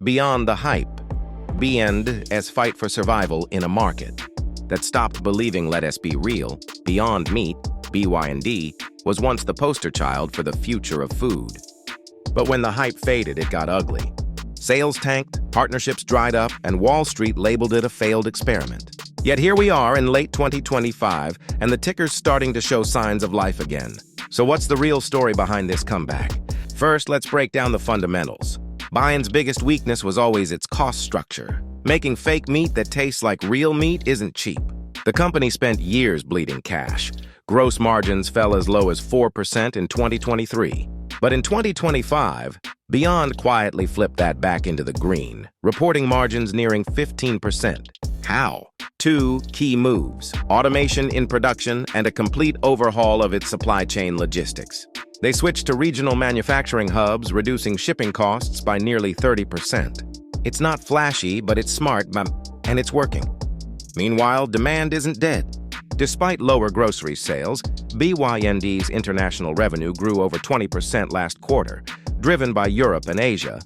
Beyond the hype, BYND's fight for survival in a market that stopped believing let us be real. Beyond Meat, BYND, was once the poster child for the future of food. But when the hype faded, it got ugly. Sales tanked, partnerships dried up, and Wall Street labeled it a failed experiment. Yet here we are in late 2025, and the ticker's starting to show signs of life again. So what's the real story behind this comeback? First, let's break down the fundamentals. BYND's biggest weakness was always its cost structure. Making fake meat that tastes like real meat isn't cheap. The company spent years bleeding cash. Gross margins fell as low as 4% in 2023. But in 2025, BYND quietly flipped that back into the green, reporting margins nearing 15%. How? Two key moves: automation in production and a complete overhaul of its supply chain logistics. They switched to regional manufacturing hubs, reducing shipping costs by nearly 30%. It's not flashy, but it's smart, and it's working. Meanwhile, demand isn't dead. Despite lower grocery sales, BYND's international revenue grew over 20% last quarter, driven by Europe and Asia,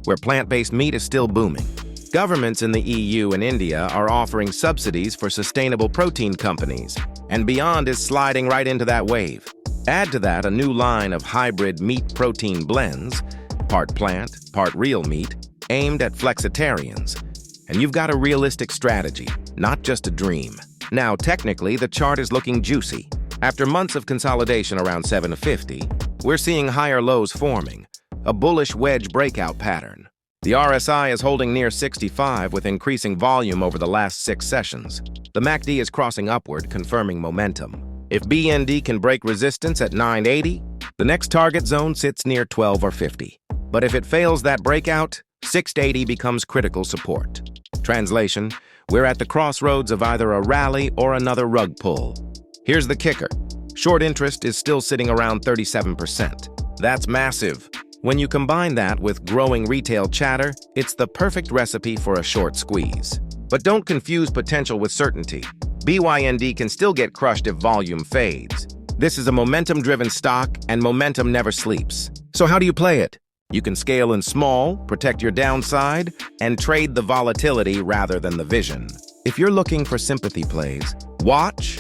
where plant-based meat is still booming. Governments in the EU and India are offering subsidies for sustainable protein companies, and BYND is sliding right into that wave. Add to that a new line of hybrid meat protein blends, part plant, part real meat, aimed at flexitarians, and you've got a realistic strategy, not just a dream. Now, technically, the chart is looking juicy. After months of consolidation around 750, we're seeing higher lows forming, a bullish wedge breakout pattern. The RSI is holding near 65 with increasing volume over the last 6 sessions. The MACD is crossing upward, confirming momentum. If BYND can break resistance at 980, the next target zone sits near 12 or 50. But if it fails that breakout, 680 becomes critical support. Translation: we're at the crossroads of either a rally or another rug pull. Here's the kicker. Short interest is still sitting around 37%. That's massive. When you combine that with growing retail chatter, it's the perfect recipe for a short squeeze. But don't confuse potential with certainty. BYND can still get crushed if volume fades. This is a momentum-driven stock, and momentum never sleeps. So how do you play it? You can scale in small, protect your downside, and trade the volatility rather than the vision. If you're looking for sympathy plays, watch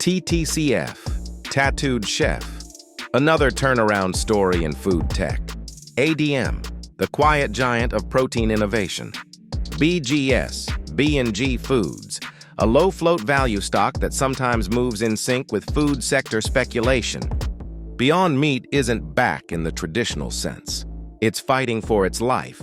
TTCF, Tattooed Chef, another turnaround story in food tech. ADM, the quiet giant of protein innovation. BGS, B&G Foods, a low-float value stock that sometimes moves in sync with food sector speculation. Beyond Meat isn't back in the traditional sense. It's fighting for its life,